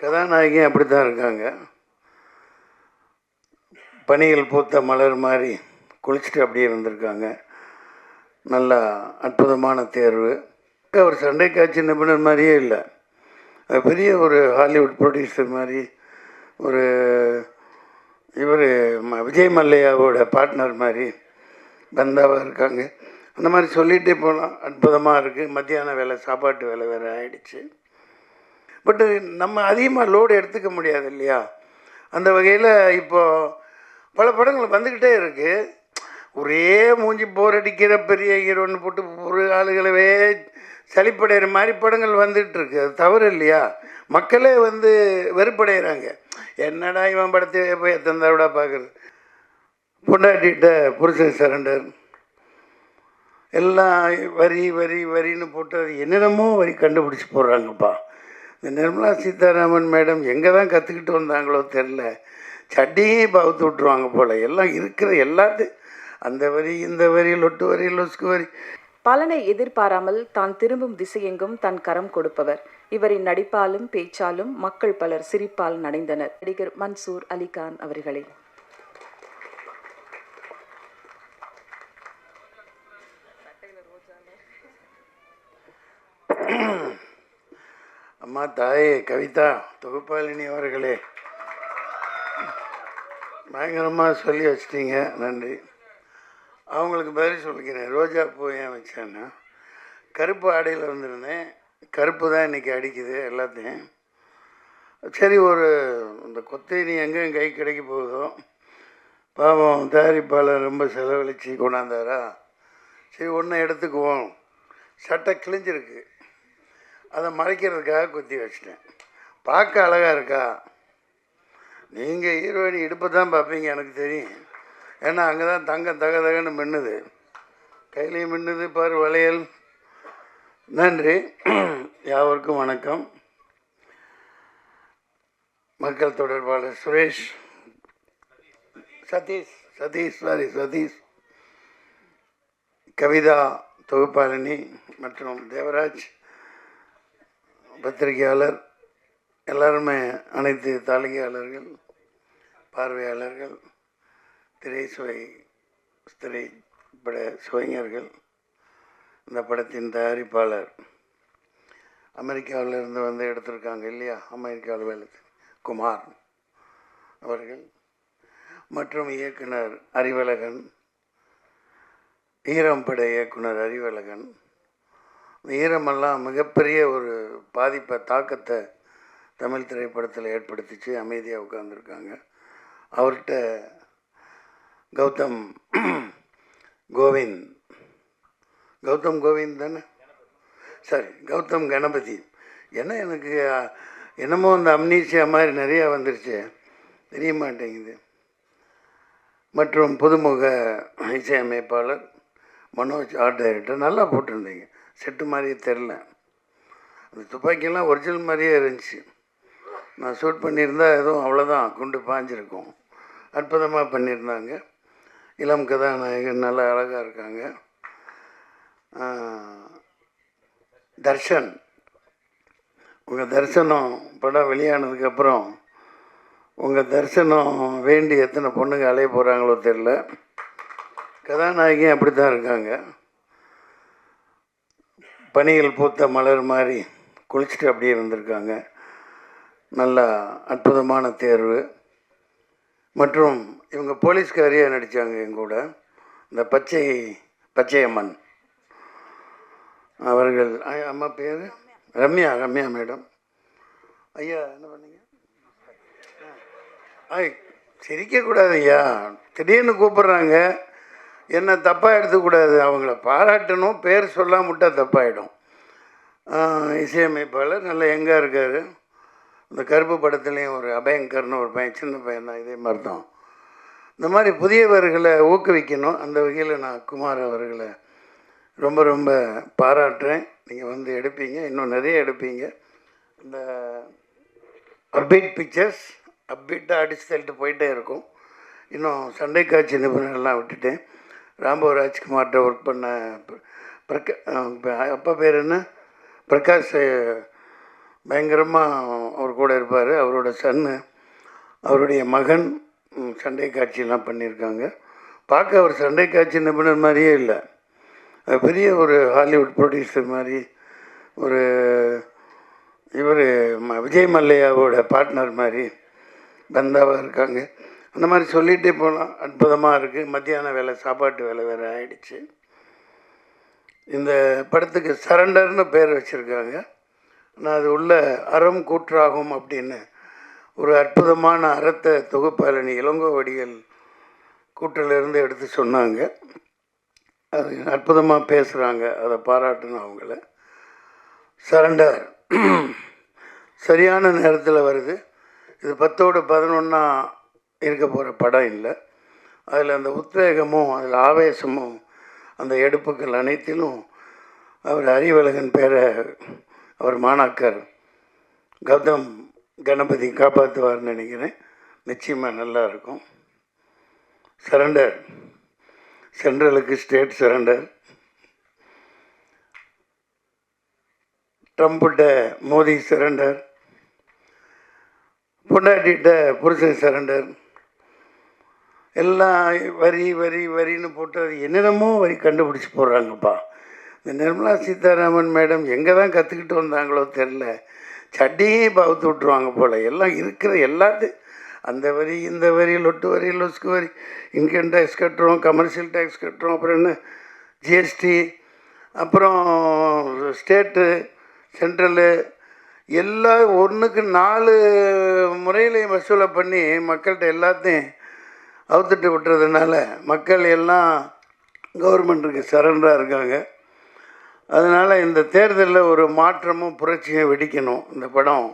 கதாநாயகியும் அப்படி தான் இருக்காங்க. பனிகள் பூத்த மலர் மாதிரி குளிச்சுட்டு அப்படியே வந்திருக்காங்க. நல்லா அற்புதமான தேர்வு. ஒரு சண்டை காட்சி நிபுணர் மாதிரியே இல்லை, பெரிய ஒரு ஹாலிவுட் ப்ரொடியூசர் மாதிரி, ஒரு இவர் விஜய் மல்லையாவோட பார்ட்னர் மாதிரி பந்தாவாக இருக்காங்க. அந்த மாதிரி சொல்லிகிட்டே போகலாம். அற்புதமாக இருக்குது. மத்தியான வேலை சாப்பாட்டு வேலை வேறு ஆகிடுச்சு. பட்டு நம்ம அதிகமாக லோடு எடுத்துக்க முடியாது இல்லையா? அந்த வகையில் இப்போது பல படங்கள் வந்துக்கிட்டே இருக்குது. ஒரே மூஞ்சி போர் அடிக்கிற பெரிய ஹீரோன்னு போட்டு ஒரு ஆளுகளவே சளிப்படைகிற மாதிரி படங்கள் வந்துகிட்ருக்கு. அது தவறு இல்லையா? மக்களே வெறுப்படைகிறாங்க. என்னடா இவன் படத்தை போய் எத்தனை தடவை பார்க்குறது, பொண்டாட்டிகிட்ட புருஷன் சரண்டர், எல்லாம் வரி வரி வரின்னு போட்டு அது என்னென்னமோ வரி கண்டுபிடிச்சி போடுறாங்கப்பா. இந்த நிர்மலா சீதாராமன் மேடம் எங்கே தான் கற்றுக்கிட்டு வந்தாங்களோ தெரில, சட்டியும் பகுத்து விட்ருவாங்க போல். எல்லாம் இருக்கிற எல்லாத்தையும் அந்த வரி இந்த வரி லொட்டு வரி லொஸ்கு வரி. பலனை எதிர்பாராமல் தான் திரும்பும் திசையெங்கும் தன் கரம் கொடுப்பவர். இவரின் நடிப்பாலும் பேச்சாலும் மக்கள் பலர் சிரிப்பால் நடைந்தனர். நடிகர் மன்சூர் அலிகான் அவர்களே. அம்மா தாயே கவிதா தொகுப்பாளினி அவர்களே, பயங்கரமாக சொல்லி வச்சிட்டீங்க, நன்றி. அவங்களுக்கு பதில் சொல்லிக்கிறேன். ரோஜா பூ ஏன் வச்சேன்னா, கருப்பு ஆடையில் வந்திருந்தேன். கருப்பு தான் இன்றைக்கி அடிக்குது எல்லாத்தையும். சரி, இந்த கொத்தேனி எங்கே என் கை கிடைக்க போகுதோ, பாவம் தயாரிப்பாளர் ரொம்ப செலவழித்து கொண்டாந்தாரா, சரி ஒன்று எடுத்துக்குவோம். சட்டை கிழிஞ்சிருக்கு, அதை மறைக்கிறதுக்காக குத்தி வச்சிட்டேன். பார்க்க அழகாக இருக்கா? நீங்கள் ஹீரோயினி இடுப்பை தான் பார்ப்பீங்க, எனக்கு தெரியும். ஏன்னா அங்கே தான் தங்கம் தக தகன்னு மின்னுது, கையிலையும் மின்னுது பாரு வளையல். நன்றி. யாவருக்கும் வணக்கம். மக்கள் தொடர்பாளர் சுரேஷ், சதீஷ், கவிதா தொகுப்பாளினி மற்றும் தேவராஜ் பத்திரிகையாளர், எல்லாருமே, அனைத்து தாளிகையாளர்கள், பார்வையாளர்கள், திரைப்பட சுவைஞர்கள், இந்த படத்தின் தயாரிப்பாளர் அமெரிக்காவிலிருந்து எடுத்திருக்காங்க இல்லையா, அமெரிக்காவில் வேலை குமார் அவர்கள், மற்றும் இயக்குனர் அறிவழகன், ஈரம் பட இயக்குனர் அறிவழகன். ஈரமெல்லாம் மிகப்பெரிய ஒரு தாக்கத்தை தமிழ் திரைப்படத்தில் ஏற்படுத்திச்சு. அமைதியாக உட்காந்துருக்காங்க. அவர்கிட்ட கௌதம் கோவிந்த் தானே, சரி, கௌதம் கணபதி. எனக்கு என்னமோ அந்த அம்னீசியா மாதிரி நிறையா வந்துருச்சு, தெரிய மாட்டேங்குது. மற்றும் புதுமுக இசையமைப்பாளர் மனோஜ், ஆர்ட் டைரக்டர். நல்லா போட்டிருந்தீங்க, செட்டு மாதிரியே தெரில. அந்த துப்பாக்கியெல்லாம் ஒரிஜினல் மாதிரியே இருந்துச்சு. நான் ஷூட் பண்ணியிருந்தால் எதுவும் அவ்வளோதான், குண்டு பாஞ்சிருக்கும். அற்புதமாக பண்ணியிருந்தாங்க. இளம் கதாநாயகன் நல்லா அழகாக இருக்காங்க. தர்ஷன், உங்கள் தரிசனம் படம் வெளியானதுக்கப்புறம் உங்கள் தரிசனம் வேண்டி எத்தனை பொண்ணுங்க அலைய போகிறாங்களோ தெரில. கதாநாயகியும் அப்படி தான் இருக்காங்க. பனிகள் பூத்த மலர் மாதிரி குளிச்சுட்டு அப்படியே வந்திருக்காங்க. நல்லா அற்புதமான தேர்வு. மற்றும் இவங்க போலீஸ்காரியாக நடித்தாங்க எங்கூட, இந்த பச்சையம்மன் அவர்கள். அம்மா பேர் ரம்யா மேடம். ஐயா என்ன பண்ணீங்க? சிரிக்கக்கூடாது ஐயா, திடீர்னு கூப்பிட்றாங்க, என்ன தப்பாக எடுத்துக்கூடாது. அவங்கள பாராட்டணும், பேர் சொல்லாம விட்டால் தப்பாயிடும். இசையமைப்பாளர் நல்ல எங்காக இருக்கார். இந்த கருப்பு படத்துலேயும் ஒரு அபயங்கர்னு ஒரு பையன், சின்ன பையன் தான், இதே மாதிரி தான். இந்த மாதிரி புதியவர்களை ஊக்குவிக்கணும். அந்த வகையில் நான் குமார் அவர்களை ரொம்ப ரொம்ப பாராட்டுறேன். நீங்கள் எடுப்பீங்க, இன்னும் நிறைய எடுப்பீங்க. இந்த அப்பீட் பிக்சர்ஸ் அப்பீட்டாக அடித்து தள்ளிட்டு போயிட்டே இருக்கும். இன்னும் சண்டை காட்சி நிபுணர்கள்லாம் விட்டுட்டேன். ராம்போ ராஜ்குமார்கிட்ட ஒர்க் பண்ண அப்பா பேர் என்ன, பிரகாஷ், பயங்கரமாக அவர் கூட இருப்பார். அவரோட சன்னு, அவருடைய மகன் சண்டை காட்சியெல்லாம் பண்ணியிருக்காங்க. பார்க்க அவர் சண்டை காட்சி நிபுணர் மாதிரியே இல்லை, பெரிய ஒரு ஹாலிவுட் ப்ரொடியூசர் மாதிரி, ஒரு இவர் விஜய் மல்லையாவோட பார்ட்னர் மாதிரி பந்தாவாக இருக்காங்க. அந்த மாதிரி சொல்லிகிட்டே போகலாம். அற்புதமாக இருக்குது. மத்தியான வேலை, சாப்பாட்டு வேலை வேறு ஆயிடுச்சு. இந்த படத்துக்கு சரண்டர்னு பேர் வச்சுருக்காங்க. நான் அது உள்ள அறம் கூற்றாகும் அப்படின்னு ஒரு அற்புதமான அறத்தை தொகுப்பாளனி இளங்கோவடிகள் கூற்றிலிருந்து எடுத்து சொன்னாங்க. அது அற்புதமாக பேசுகிறாங்க, அதை பாராட்டணும் அவங்கள. சரண்டர் சரியான நேரத்தில் வருது. இது 10ஓடு 11 இருக்க போகிற படம் இல்லை. அதில் அந்த உத்வேகமும் அதில் ஆவேசமும் அந்த எடுப்புகள் அனைத்திலும் அவர் அறிவழகன் பேரை அவர் மாணாக்கர் கௌதம் கணபதி காப்பாற்றுவார்னு நினைக்கிறேன். நிச்சயமாக நல்லா இருக்கும். சரண்டர், சென்ட்ரலுக்கு ஸ்டேட் சரண்டர், ட்ரம்ப்கிட்ட மோடி சரண்டர், பொண்டாட்டிகிட்ட புருஷன் சரண்டர், எல்லாம் வரி வரி வரின்னு போட்டு அது என்னென்னமோ வரி கண்டுபிடிச்சி போடுறாங்கப்பா. இந்த நிர்மலா சீதாராமன் மேடம் எங்கே தான் கற்றுக்கிட்டு வந்தாங்களோ தெரில, சட்டியே பவுத்து விட்ருவாங்க போல். எல்லாம் இருக்கிற எல்லாத்தையும் அந்த வரி இந்த வரி, லொட்டு வரி, லொஸ்கு வரி, இன்கம் டேக்ஸ் கட்டுறோம், கமர்ஷியல் டேக்ஸ் கட்டுறோம், அப்புறம் என்ன ஜிஎஸ்டி, அப்புறம் ஸ்டேட்டு சென்ட்ரலு, எல்லாம் ஒன்றுக்கு 4 முறையிலையும் வசூலை பண்ணி மக்கள்கிட்ட எல்லாத்தையும் அவுத்துட்டு விட்டுறதுனால மக்கள் எல்லாம் கவர்மெண்ட்டுக்கு சரண்டராக இருக்காங்க. அதனால் இந்த தேர்தலில் ஒரு மாற்றமும் புரட்சியும் வெடிக்கணும். இந்த படம்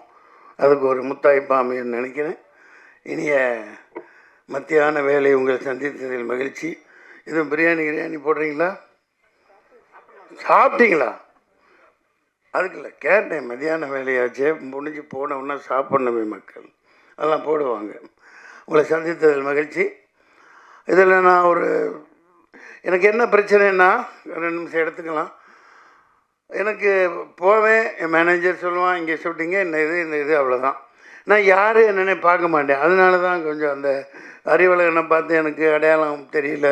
அதுக்கு ஒரு முத்தாய்ப்பாக அமையும்னு நினைக்கிறேன். இனிய மத்தியான வேலை உங்களை சந்தித்ததில் மகிழ்ச்சி. எதுவும் பிரியாணி போடுறீங்களா? சாப்பிட்டீங்களா? அதுக்கு இல்லை கேட்டேன். மத்தியான வேலையாச்சே முடிஞ்சு போனவுன்னா சாப்பிட்ணுமே மக்கள், அதெல்லாம் போடுவாங்க. உங்களை சந்தித்ததில் மகிழ்ச்சி. இதில் நான் எனக்கு என்ன பிரச்சனைன்னா 2 நிமிஷம் எடுத்துக்கலாம். எனக்கு போவேன், என் மேனேஜர் சொல்லுவான் இங்கே ஷூட்டிங்க இந்த இது அவ்வளோதான். நான் யார் என்னென்ன பார்க்க மாட்டேன். அதனால தான் கொஞ்சம் அந்த அறிவழகனை பார்த்து எனக்கு அடையாளம் தெரியல,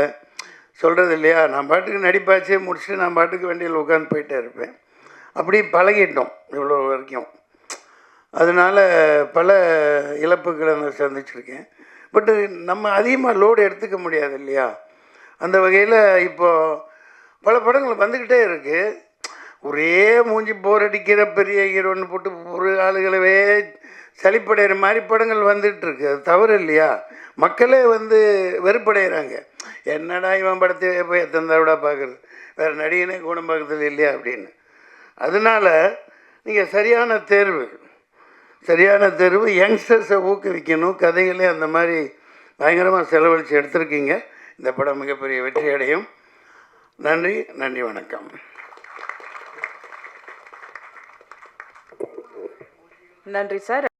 சொல்கிறது இல்லையா. நான் பாட்டுக்கு நடிப்பாச்சே முடிச்சுட்டு நான் பாட்டுக்கு வண்டியில் உட்காந்து போயிட்டே இருப்பேன். அப்படி பழகிட்டோம் இவ்வளோ வரைக்கும். அதனால் பல இழப்புகளை நான் சந்திச்சிருக்கேன். பட்டு நம்ம அதிகமாக லோடு எடுத்துக்க முடியாது இல்லையா. அந்த வகையில் இப்போது பல படங்கள் வந்துக்கிட்டே இருக்குது. ஒரே மூஞ்சி போர் அடிக்கிற பெரிய ஹீரோன்னு போட்டு ஒரு ஆளுகளவே சலிப்படைகிற மாதிரி படங்கள் வந்துட்டுருக்கு. அது தவறு இல்லையா. மக்களே வெறுப்படைகிறாங்க. என்னடா இவன் படத்தை போய் எத்தனை தடவை பார்க்குறது, வேறு நடிகனே குணம் பார்க்கறது இல்லையா அப்படின்னு. அதனால் நீங்கள் சரியான தேர்வு யங்ஸ்டர்ஸை ஊக்குவிக்கணும். கதைகளே அந்த மாதிரி பயங்கரமாக செலவழித்து எடுத்திருக்கீங்க. இந்த படம் மிகப்பெரிய வெற்றி அடையும். நன்றி, வணக்கம். நன்றி சார்.